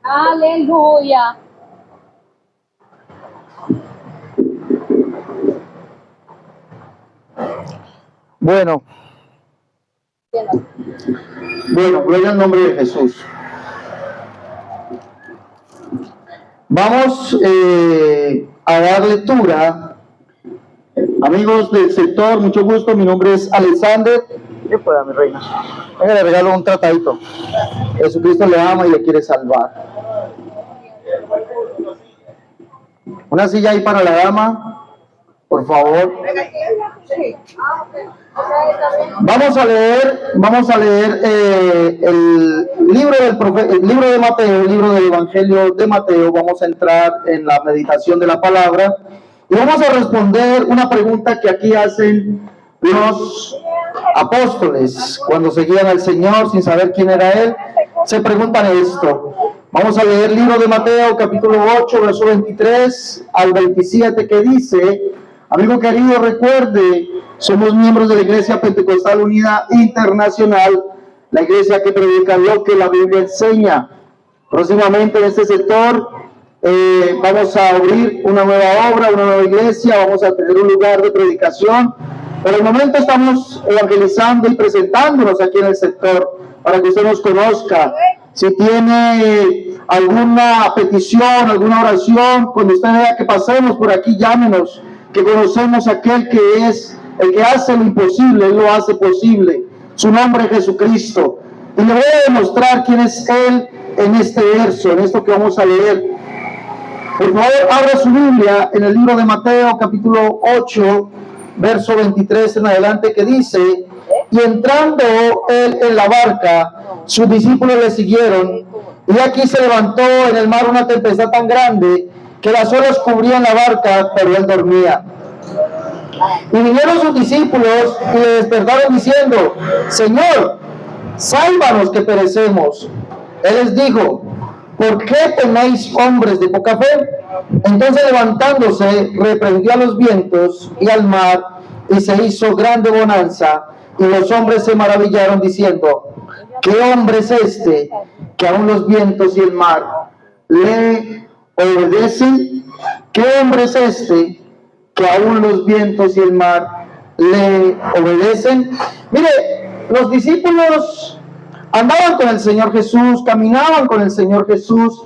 Aleluya. Bueno, gloria al nombre de Jesús. Vamos a dar lectura. Amigos del sector, mucho gusto. Mi nombre es Alexander. ¿Qué pueda, mi reina? Venga, le regalo un tratadito. Jesucristo le ama y le quiere salvar. Una silla ahí para la dama, por favor. Vamos a leer el libro del el libro de Mateo, el libro del Evangelio de Mateo. Vamos a entrar en la meditación de la palabra y vamos a responder una pregunta que aquí hacen los apóstoles cuando seguían al Señor sin saber quién era Él. Se preguntan esto. Vamos a leer el libro de Mateo, capítulo 8, verso 23 al 27, que dice: amigo querido, recuerde, somos miembros de la Iglesia Pentecostal Unida Internacional, la iglesia que predica lo que la Biblia enseña. Próximamente en este sector vamos a abrir una nueva obra, una nueva iglesia, vamos a tener un lugar de predicación. Por el momento estamos evangelizando y presentándonos aquí en el sector para que usted nos conozca. Si tiene alguna petición, alguna oración, cuando usted vea que pasemos por aquí, llámenos, que conocemos a aquel que es el que hace lo imposible, Él lo hace posible. Su nombre es Jesucristo. Y le voy a demostrar quién es Él en este verso, en esto que vamos a leer. Por favor, abra su Biblia en el libro de Mateo, capítulo 8, verso 23 en adelante, que dice: y entrando él en la barca, sus discípulos le siguieron, y aquí se levantó en el mar una tempestad tan grande que las olas cubrían la barca, pero él dormía. Y vinieron sus discípulos y le despertaron diciendo: Señor, sálvanos que perecemos. Él les dijo: ¿por qué tenéis hombres de poca fe? Entonces levantándose, reprendió a los vientos y al mar, y se hizo grande bonanza, y los hombres se maravillaron diciendo: ¿qué hombre es este que aún los vientos y el mar le obedecen? ¿Qué hombre es este que aún los vientos y el mar le obedecen? Mire, los discípulos andaban con el Señor Jesús, caminaban con el Señor Jesús,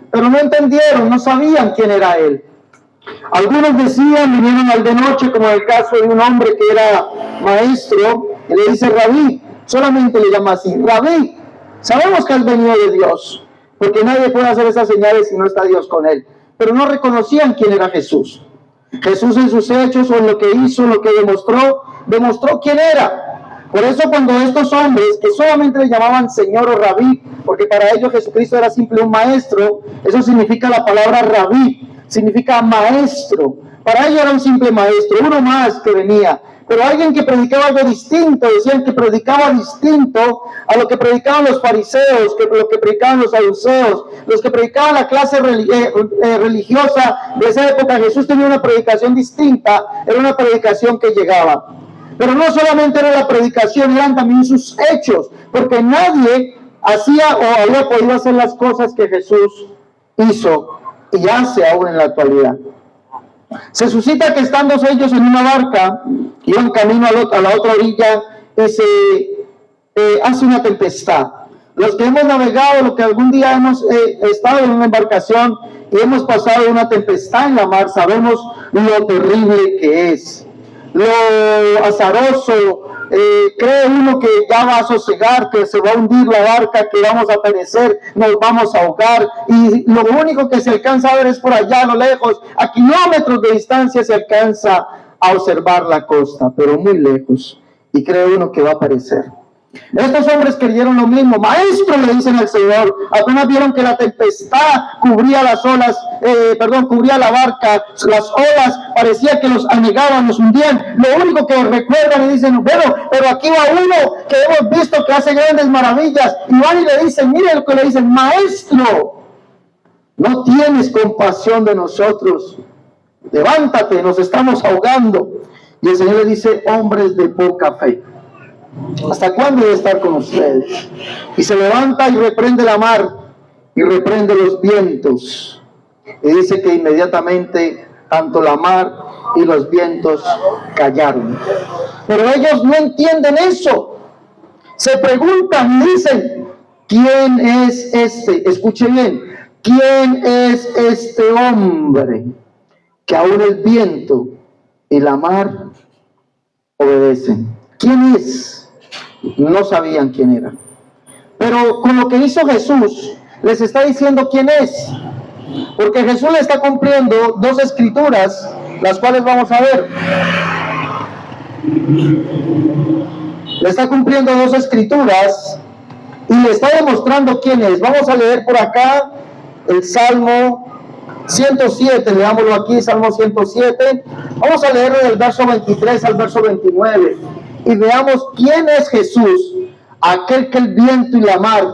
pero no entendieron, no sabían quién era Él. Algunos decían, vinieron al de noche, como el caso de un hombre que era maestro, y le dice Rabí, solamente le llama así, Rabí, sabemos que has venido de Dios, porque nadie puede hacer esas señales si no está Dios con él. Pero no reconocían quién era Jesús. Jesús en sus hechos, o en lo que hizo, lo que demostró quién era. Por eso cuando estos hombres, que solamente le llamaban Señor o Rabí, porque para ellos Jesucristo era simple un maestro, eso significa la palabra Rabí, significa maestro. Para ellos era un simple maestro, uno más que venía. Pero alguien que predicaba algo distinto, decían que predicaba distinto a lo que predicaban los fariseos, lo que predicaban los saduceos, los que predicaban la clase religiosa de esa época. Jesús tenía una predicación distinta, era una predicación que llegaba. Pero no solamente era la predicación, eran también sus hechos, porque nadie hacía o había podido hacer las cosas que Jesús hizo y hace aún en la actualidad. Se suscita que estando ellos en una barca, iban camino a la otra orilla, y se hace una tempestad. Los que hemos navegado, los que algún día hemos estado en una embarcación y hemos pasado una tempestad en la mar, sabemos lo terrible que es, lo azaroso. Cree uno que ya va a sosegar, que se va a hundir la barca, que vamos a perecer, nos vamos a ahogar, y lo único que se alcanza a ver es por allá a lo lejos, a kilómetros de distancia se alcanza a observar la costa, pero muy lejos, y cree uno que va a perecer. Estos hombres creyeron lo mismo. Maestro, le dicen al Señor, apenas vieron que la tempestad cubría las olas, cubría la barca, las olas parecía que los anegaban, los hundían. Lo único que recuerdan y dicen, bueno, pero aquí va uno que hemos visto que hace grandes maravillas, y van y le dicen, miren lo que le dicen: maestro, no tienes compasión de nosotros, levántate, nos estamos ahogando. Y el Señor le dice: hombres de poca fe, ¿hasta cuándo voy a estar con ustedes? Y se levanta y reprende la mar, y reprende los vientos. Y dice que inmediatamente tanto la mar y los vientos callaron. Pero ellos no entienden eso. Se preguntan y dicen, ¿quién es este? Escuche bien, ¿quién es este hombre que aún el viento y la mar obedecen? ¿Quién es? No sabían quién era. Pero con lo que hizo Jesús, les está diciendo quién es. Porque Jesús le está cumpliendo dos escrituras, las cuales vamos a ver. Le está cumpliendo dos escrituras y le está demostrando quién es. Vamos a leer por acá el Salmo 107, leámoslo aquí, Salmo 107. Vamos a leerlo del verso 23 al verso 29 y veamos quién es Jesús, aquel que el viento y la mar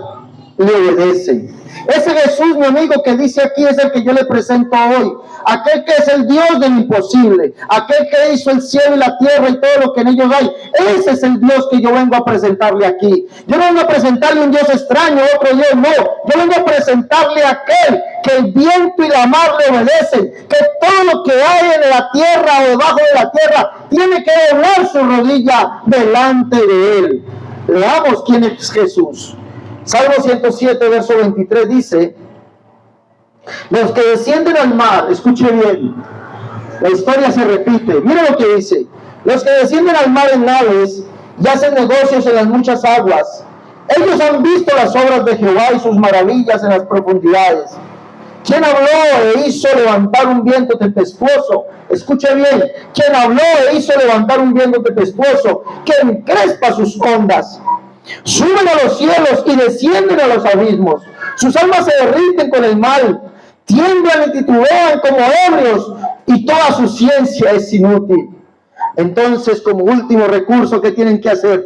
le obedecen. Ese Jesús, mi amigo, que dice aquí es el que yo le presento hoy. Aquel que es el Dios del imposible. Aquel que hizo el cielo y la tierra y todo lo que en ellos hay. Ese es el Dios que yo vengo a presentarle aquí. Yo no vengo a presentarle un Dios extraño, otro Dios, no. Yo vengo a presentarle a aquel que el viento y la mar le obedecen. Que todo lo que hay en la tierra o debajo de la tierra tiene que doblar su rodilla delante de él. Veamos quién es Jesús. Salmo 107, verso 23 dice, los que descienden al mar, escuche bien, la historia se repite, mira lo que dice, los que descienden al mar en naves y hacen negocios en las muchas aguas, ellos han visto las obras de Jehová y sus maravillas en las profundidades. ¿Quién habló e hizo levantar un viento tempestuoso? Escuche bien, ¿quién habló e hizo levantar un viento tempestuoso que encrespa sus ondas? Suben a los cielos y descienden a los abismos. Sus almas se derriten con el mal, tiemblan y titubean como ebrios, y toda su ciencia es inútil. Entonces, como último recurso, ¿qué tienen que hacer?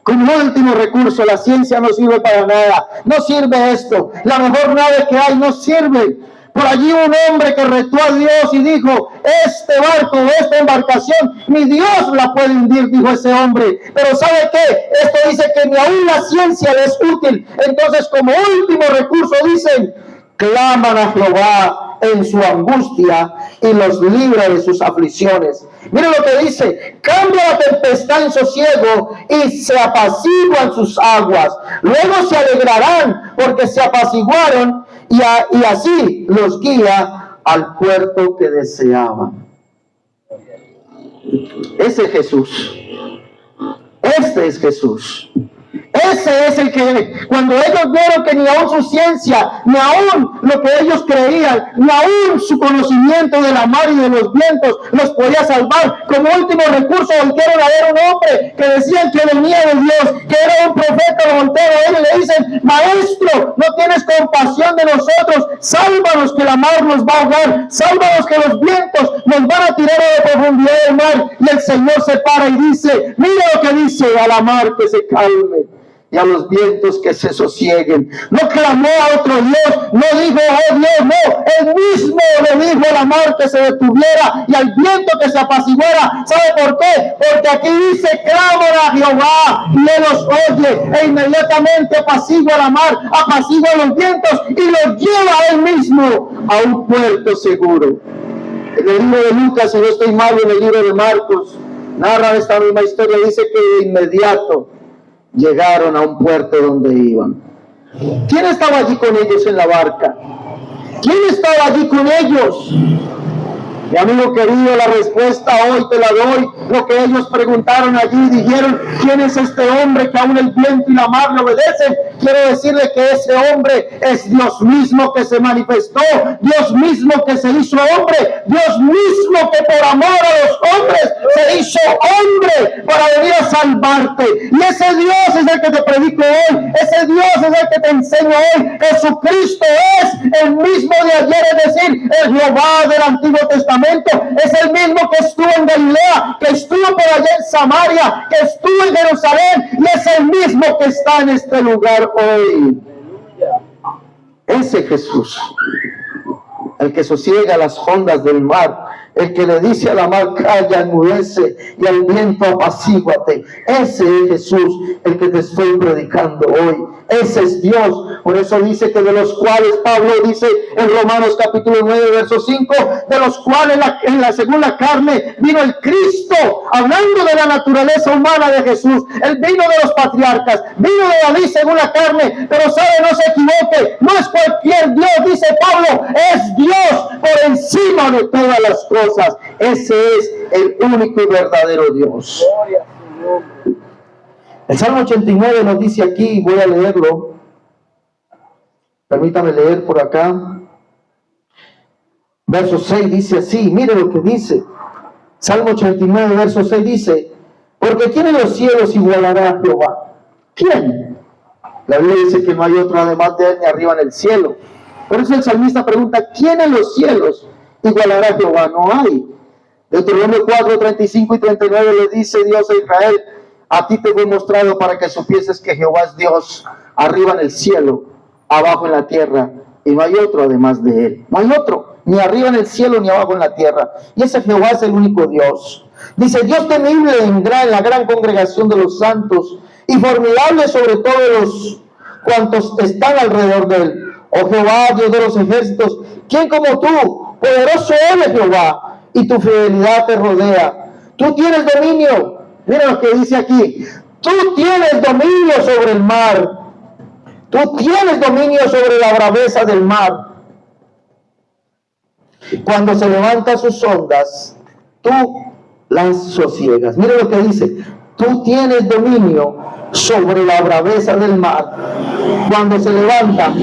Como último recurso, la ciencia no sirve para nada. No sirve esto. La mejor nave que hay no sirve. Por allí un hombre que retó a Dios y dijo, este barco, esta embarcación, ni Dios la puede hundir, dijo ese hombre. Pero ¿sabe qué? Esto dice que ni aún la ciencia le es útil. Entonces, como último recurso, dicen, claman a Jehová en su angustia y los libra de sus aflicciones. Mira lo que dice, cambia la tempestad en sosiego y se apaciguan sus aguas. Luego se alegrarán porque se apaciguaron y así los guía al puerto que deseaban. Ese es Jesús. Este es Jesús. Ese es el que, cuando ellos vieron que ni aún su ciencia, ni aún lo que ellos creían, ni aún su conocimiento de la mar y de los vientos los podía salvar, como último recurso voltearon a ver un hombre que decían que venía de Dios, que era un profeta, lo voltearon a él y le dicen, maestro, no tienes compasión de nosotros, sálvanos que la mar nos va a ahogar, sálvanos que los vientos nos van a tirar a la profundidad del mar. Y el Señor se para y dice, mira lo que dice, a la mar que se calme y a los vientos que se sosieguen. No clamó a otro Dios, no dijo, oh Dios, no, él mismo le dijo a la mar que se detuviera y al viento que se apaciguara. ¿Sabe por qué? Porque aquí dice, claman a Jehová y él los oye, e inmediatamente apacigua la mar, apacigua los vientos y los lleva a él mismo a un puerto seguro. En el libro de Lucas, si no estoy mal, en el libro de Marcos, narra esta misma historia, dice que de inmediato llegaron a un puerto donde iban. ¿Quién estaba allí con ellos en la barca? ¿Quién estaba allí con ellos? Mi amigo querido, la respuesta hoy te la doy. Lo que ellos preguntaron allí, dijeron, ¿quién es este hombre que aún el viento y la mar le obedecen? Quiero decirle que ese hombre es Dios mismo que se manifestó, Dios mismo que se hizo hombre, Dios mismo que por amor a los hombres se hizo hombre para venir a salvarte. Y ese Dios es el que te predico hoy, ese Dios es el que te enseño hoy. Jesucristo es el mismo de ayer, es decir, el Jehová del Antiguo Testamento. Es el mismo que estuvo en Galilea, que estuvo por allá en Samaria, que estuvo en Jerusalén, y es el mismo que está en este lugar hoy. Ese Jesús, el que sosiega las ondas del mar, el que le dice a la mar, calla, enmudece, y al viento, apacíguate. Ese es Jesús, el que te estoy predicando hoy. Ese es Dios. Por eso dice que de los cuales Pablo dice en Romanos capítulo 9, verso 5, de los cuales según la carne vino el Cristo, hablando de la naturaleza humana de Jesús. Él vino de los patriarcas, vino de David según la carne, pero sabe, no se equivoque, no es cualquier Dios, dice Pablo, es Dios por encima de todas las cosas. Ese es el único y verdadero Dios. El Salmo 89 nos dice aquí, voy a leerlo. Permítame leer por acá. Verso 6 dice así, mire lo que dice. Salmo 89, verso 6 dice, porque ¿quién en los cielos igualará a Jehová? ¿Quién? La Biblia dice que no hay otro además de él ni arriba en el cielo. Por eso el salmista pregunta, ¿quién en los cielos igualará a Jehová? No hay. Deuteronomio 4, 35 y 39 le dice Dios a Israel, a ti te fue mostrado para que supieses que Jehová es Dios, arriba en el cielo, abajo en la tierra, y no hay otro además de él. No hay otro, ni arriba en el cielo ni abajo en la tierra. Y ese Jehová es el único Dios. Dice, Dios temible en la gran congregación de los santos, y formidable sobre todos los cuantos están alrededor de él. Oh Jehová, Dios de los ejércitos, ¿quién como tú? Poderoso eres Jehová, y tu fidelidad te rodea. Tú tienes dominio. Mira lo que dice aquí. Tú tienes dominio sobre el mar. Tú tienes dominio sobre la braveza del mar. Cuando se levantan sus ondas, tú las sosiegas. Mira lo que dice. Tú tienes dominio sobre la braveza del mar. Cuando se levantan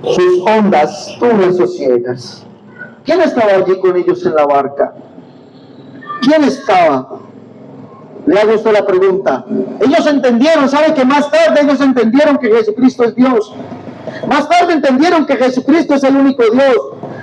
sus ondas, tú las sosiegas. ¿Quién estaba allí con ellos en la barca? ¿Quién estaba? Le hago usted la pregunta. Ellos entendieron, ¿sabe que más tarde ellos entendieron que Jesucristo es Dios? Más tarde entendieron que Jesucristo es el único Dios.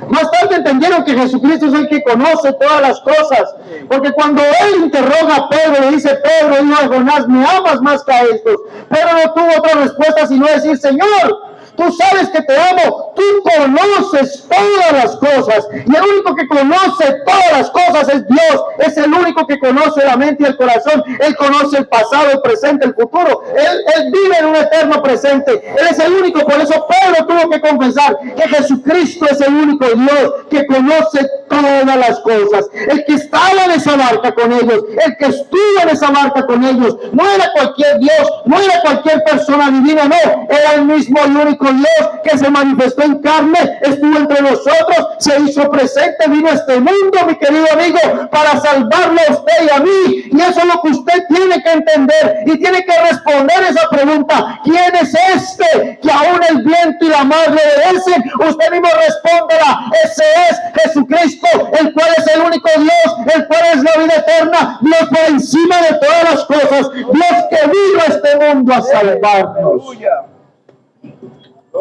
Más tarde entendieron que Jesucristo es el que conoce todas las cosas. Porque cuando él interroga a Pedro, le dice, Pedro, hijo de Jonás, ¿me amas más que a estos? Pedro no tuvo otra respuesta sino decir, Señor, tú sabes que te amo, tú conoces todas las cosas, y el único que conoce todas las cosas es Dios. Es el único que conoce la mente y el corazón. Él conoce el pasado, el presente, el futuro. Él vive en un eterno presente. Él es el único. Por eso Pedro tuvo que confesar que Jesucristo es el único Dios que conoce todas las cosas. El que estaba en esa barca con ellos, el que estuvo en esa barca con ellos, no era cualquier Dios, no era cualquier persona divina, no, era el mismo y único Dios que se manifestó en carne, estuvo entre nosotros, se hizo presente, vino a este mundo, mi querido amigo, para salvarle a usted y a mí. Y eso es lo que usted tiene que entender y tiene que responder esa pregunta: ¿quién es este que aún el viento y la mar le obedecen? Usted mismo respóndela: ese es Jesucristo, el cual es el único Dios, el cual es la vida eterna, Dios por encima de todas las cosas, Dios que vino a este mundo a salvarnos.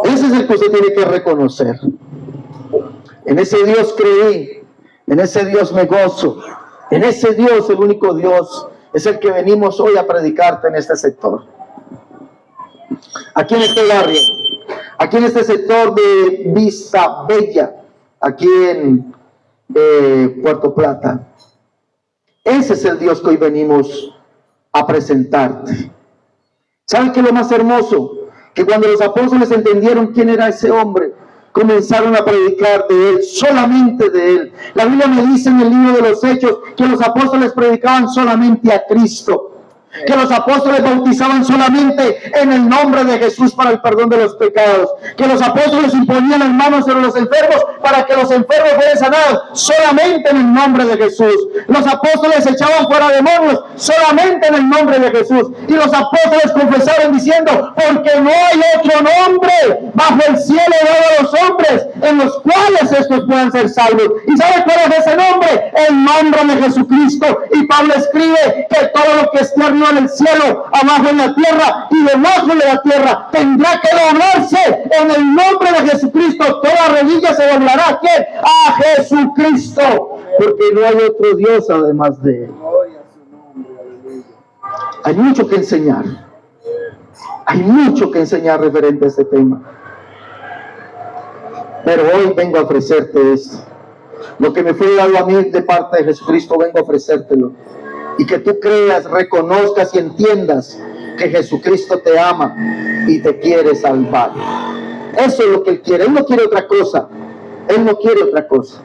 Ese es el que usted tiene que reconocer. En ese Dios creí, en ese Dios me gozo, en ese Dios, el único Dios, es el que venimos hoy a predicarte en este sector. Aquí en este barrio, aquí en este sector de Vista Bella, aquí en Puerto Plata. Ese es el Dios que hoy venimos a presentarte. ¿Saben qué es lo más hermoso? Que cuando los apóstoles entendieron quién era ese hombre, comenzaron a predicar de él, solamente de él. La Biblia me dice en el libro de los Hechos que los apóstoles predicaban solamente a Cristo, que los apóstoles bautizaban solamente en el nombre de Jesús para el perdón de los pecados, que los apóstoles imponían las manos sobre los enfermos para que los enfermos fueran sanados solamente en el nombre de Jesús. Los apóstoles echaban fuera demonios solamente en el nombre de Jesús, y los apóstoles confesaron diciendo: porque no hay otro nombre bajo el cielo dado a los hombres en los cuales estos puedan ser salvos. ¿Y sabe cuál es ese nombre? El nombre de Jesucristo. Y Pablo escribe que todo lo que esté arriba en el cielo, abajo en la tierra y debajo de la tierra tendrá que doblarse en el nombre de Jesucristo. Toda rodilla se doblará. ¿A quién? A Jesucristo, porque no hay otro Dios además de él. Hay mucho que enseñar. Hay mucho que enseñar referente a este tema. Pero hoy vengo a ofrecerte esto. Lo que me fue dado a mí de parte de Jesucristo, vengo a ofrecértelo. Y que tú creas, reconozcas y entiendas que Jesucristo te ama y te quiere salvar. Eso es lo que Él quiere. Él no quiere otra cosa. Él no quiere otra cosa.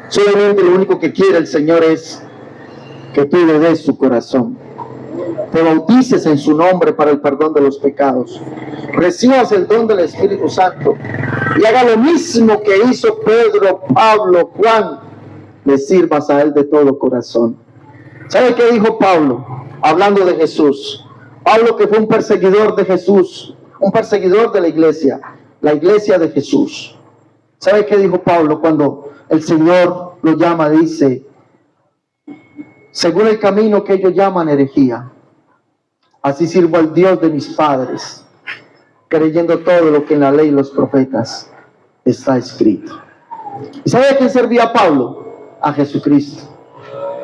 Solamente lo único que quiere el Señor es que tú le des su corazón, te bautices en su nombre para el perdón de los pecados, recibas el don del Espíritu Santo y haga lo mismo que hizo Pedro, Pablo, Juan, le sirvas a Él de todo corazón. ¿Sabe qué dijo Pablo? Hablando de Jesús. Pablo, que fue un perseguidor de Jesús, un perseguidor de la iglesia de Jesús. ¿Sabe qué dijo Pablo cuando el Señor lo llama? Dice, según el camino que ellos llaman herejía, así sirvo al Dios de mis padres, creyendo todo lo que en la ley y los profetas está escrito. ¿Y sabe a quién servía Pablo? A Jesucristo.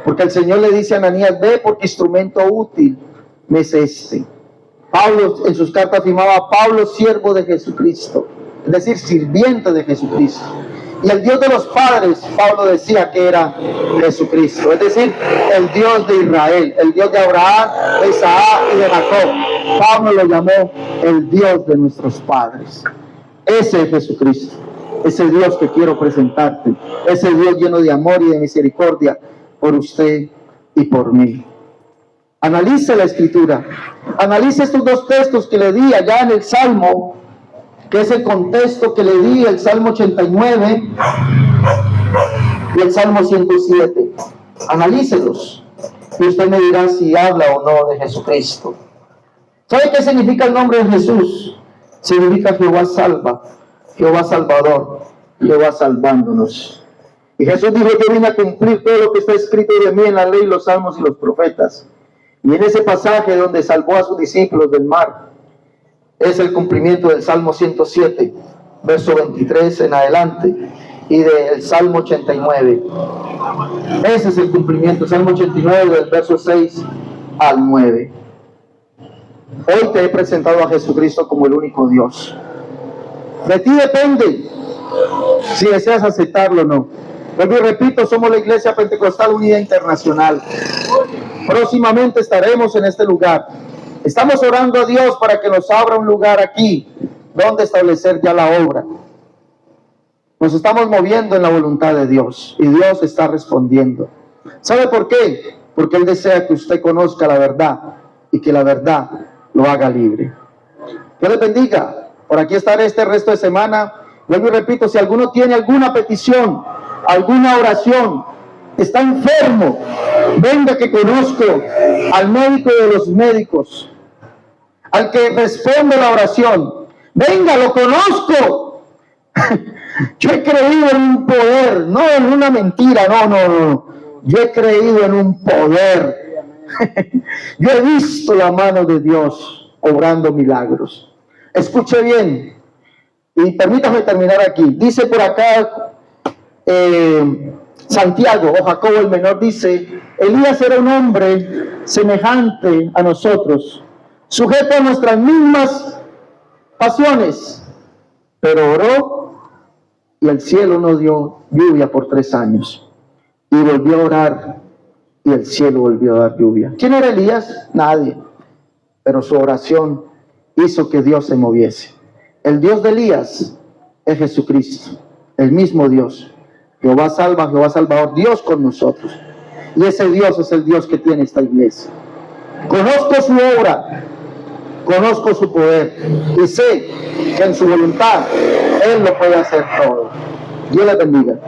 Porque el Señor le dice a Ananías, ve porque instrumento útil me es este. Pablo en sus cartas afirmaba, Pablo siervo de Jesucristo, es decir, sirviente de Jesucristo. Y el Dios de los padres, Pablo decía que era Jesucristo, es decir, el Dios de Israel, el Dios de Abraham, de Isaac y de Jacob. Pablo lo llamó el Dios de nuestros padres. Ese es Jesucristo, ese Dios que quiero presentarte, ese Dios lleno de amor y de misericordia por usted y por mí. Analice la Escritura, analice estos dos textos que le di allá en el Salmo, que es el contexto que le di, el Salmo 89 y el Salmo 107. Analícelos y usted me dirá si habla o no de Jesucristo. ¿Sabe qué significa el nombre de Jesús? Significa Jehová salva, Jehová salvador, Jehová salvándonos. Y Jesús dijo, yo vine a cumplir todo lo que está escrito de mí en la ley, los salmos y los profetas. Y en ese pasaje donde salvó a sus discípulos del mar, es el cumplimiento del Salmo 107, verso 23 en adelante, y del Salmo 89. Ese es el cumplimiento, Salmo 89, del verso 6 al 9. Hoy te he presentado a Jesucristo como el único Dios. De ti depende si deseas aceptarlo o no. Pero repito, somos la Iglesia Pentecostal Unida Internacional. Próximamente estaremos en este lugar. Estamos orando a Dios para que nos abra un lugar aquí donde establecer ya la obra. Nos estamos moviendo en la voluntad de Dios y Dios está respondiendo. ¿Sabe por qué? Porque Él desea que usted conozca la verdad y que la verdad lo haga libre. Dios les bendiga. Por aquí estaré este resto de semana. Vuelvo y repito, si alguno tiene alguna petición, alguna oración, está enfermo, venga que conozco al médico de los médicos, al que responde la oración. Venga, lo conozco. Yo he creído en un poder, no en una mentira, no. Yo he creído en un poder. Yo he visto la mano de Dios obrando milagros. Escuche bien y permítame terminar aquí. Dice por acá Santiago o Jacobo el menor, dice, Elías era un hombre semejante a nosotros, sujeto a nuestras mismas pasiones, pero oró y el cielo no dio lluvia por 3 años, y volvió a orar y el cielo volvió a dar lluvia. ¿Quién era Elías? Nadie, pero su oración hizo que Dios se moviese. El Dios de Elías es Jesucristo, el mismo Dios. Jehová salva, Jehová salvador, Dios con nosotros. Y ese Dios es el Dios que tiene esta iglesia. Conozco su obra, conozco su poder y sé que en su voluntad Él lo puede hacer todo. Dios les bendiga.